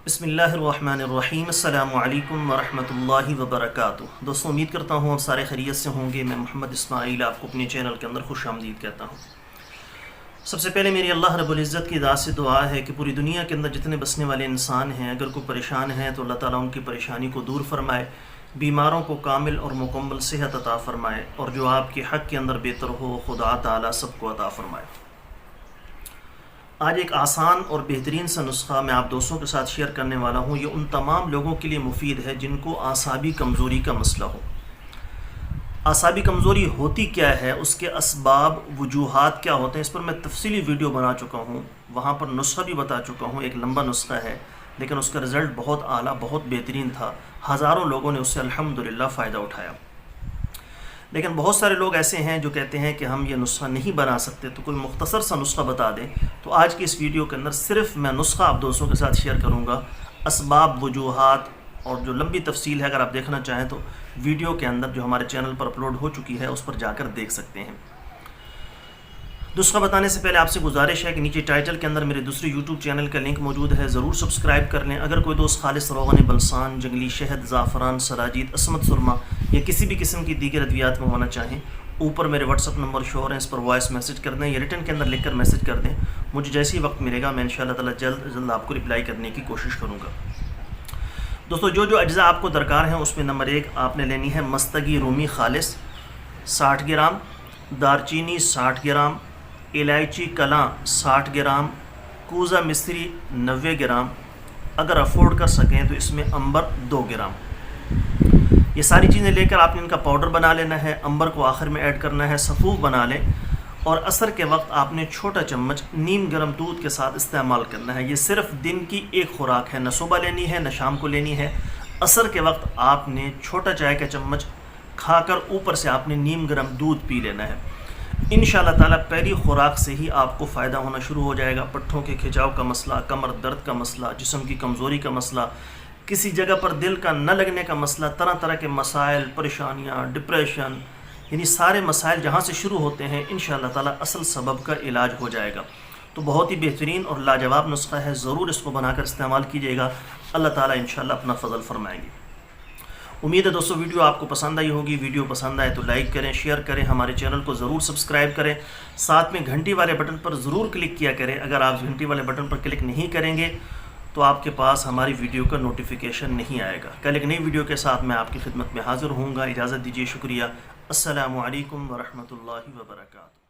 بسم اللہ الرحمن الرحیم۔ السلام علیکم ورحمۃ اللہ وبرکاتہ۔ دوستوں، امید کرتا ہوں آپ سارے خیریت سے ہوں گے۔ میں محمد اسماعیل آپ کو اپنے چینل کے اندر خوش آمدید کہتا ہوں۔ سب سے پہلے میری اللہ رب العزت کی ذات سے دعا ہے کہ پوری دنیا کے اندر جتنے بسنے والے انسان ہیں، اگر کوئی پریشان ہیں تو اللہ تعالیٰ ان کی پریشانی کو دور فرمائے، بیماروں کو کامل اور مکمل صحت عطا فرمائے، اور جو آپ کے حق کے اندر بہتر ہو خدا تعالیٰ سب کو عطا فرمائے۔ آج ایک آسان اور بہترین سا نسخہ میں آپ دوستوں کے ساتھ شیئر کرنے والا ہوں۔ یہ ان تمام لوگوں کے لیے مفید ہے جن کو اعصابی کمزوری کا مسئلہ ہو۔ اعصابی کمزوری ہوتی کیا ہے، اس کے اسباب، وجوہات کیا ہوتے ہیں، اس پر میں تفصیلی ویڈیو بنا چکا ہوں، وہاں پر نسخہ بھی بتا چکا ہوں۔ ایک لمبا نسخہ ہے لیکن اس کا رزلٹ بہت اعلیٰ، بہت بہترین تھا۔ ہزاروں لوگوں نے اس سے الحمدللہ فائدہ اٹھایا۔ لیکن بہت سارے لوگ ایسے ہیں جو کہتے ہیں کہ ہم یہ نسخہ نہیں بنا سکتے، تو کوئی مختصر سا نسخہ بتا دیں۔ تو آج کی اس ویڈیو کے اندر صرف میں نسخہ آپ دوستوں کے ساتھ شیئر کروں گا۔ اسباب، وجوہات اور جو لمبی تفصیل ہے، اگر آپ دیکھنا چاہیں تو ویڈیو کے اندر جو ہمارے چینل پر اپلوڈ ہو چکی ہے اس پر جا کر دیکھ سکتے ہیں۔ نسخہ بتانے سے پہلے آپ سے گزارش ہے کہ نیچے ٹائٹل کے اندر میرے دوسرے یوٹیوب چینل کا لنک موجود ہے، ضرور سبسکرائب کر لیں۔ اگر کوئی دوست خالص روغن بلسان، جنگلی شہد، زعفران، سراجید، عصمت سرما یا کسی بھی قسم کی دیگر ادویات منگوانا چاہیں، اوپر میرے واٹس ایپ نمبر شو ہیں، اس پر وائس میسج کر دیں یا ریٹن کے اندر لکھ کر میسج کر دیں۔ مجھے جیسے ہی وقت ملے گا میں انشاءاللہ تعالی جلد از جلد آپ کو رپلائی کرنے کی کوشش کروں گا۔ دوستو، جو اجزاء آپ کو درکار ہیں اس میں نمبر 1 آپ نے لینی ہے مستگی رومی خالص 60 گرام، دارچینی 60 گرام، الائچی کلاں 60 گرام، کوزہ مصری 90 گرام، اگر افورڈ کر سکیں تو اس میں امبر 2 گرام۔ یہ ساری چیزیں لے کر آپ نے ان کا پاؤڈر بنا لینا ہے۔ امبر کو آخر میں ایڈ کرنا ہے، سفوف بنا لیں، اور عصر کے وقت آپ نے چھوٹا چمچ نیم گرم دودھ کے ساتھ استعمال کرنا ہے۔ یہ صرف دن کی ایک خوراک ہے، نہ صبح لینی ہے نہ شام کو لینی ہے۔ عصر کے وقت آپ نے چھوٹا چائے کا چمچ کھا کر اوپر سے آپ نے نیم گرم دودھ پی لینا ہے۔ انشاءاللہ تعالیٰ پہلی خوراک سے ہی آپ کو فائدہ ہونا شروع ہو جائے گا۔ پٹھوں کے کھچاؤ کا مسئلہ، کمر درد کا مسئلہ، جسم کی کمزوری کا مسئلہ، کسی جگہ پر دل کا نہ لگنے کا مسئلہ، طرح طرح کے مسائل، پریشانیاں، ڈپریشن، یعنی سارے مسائل جہاں سے شروع ہوتے ہیں انشاءاللہ تعالیٰ اصل سبب کا علاج ہو جائے گا۔ تو بہت ہی بہترین اور لاجواب نسخہ ہے، ضرور اس کو بنا کر استعمال کیجیے گا، اللہ تعالیٰ انشاءاللہ اپنا فضل فرمائیں گے۔ امید ہے دوستو ویڈیو آپ کو پسند آئی ہوگی۔ ویڈیو پسند آئے تو لائک کریں، شیئر کریں، ہمارے چینل کو ضرور سبسکرائب کریں، ساتھ میں گھنٹی والے بٹن پر ضرور کلک کیا کریں۔ اگر آپ گھنٹی والے بٹن پر کلک نہیں کریں گے تو آپ کے پاس ہماری ویڈیو کا نوٹیفیکیشن نہیں آئے گا۔ کل ایک نئی ویڈیو کے ساتھ میں آپ کی خدمت میں حاضر ہوں گا۔ اجازت دیجیے، شکریہ۔ السلام علیکم ورحمۃ اللہ وبرکاتہ۔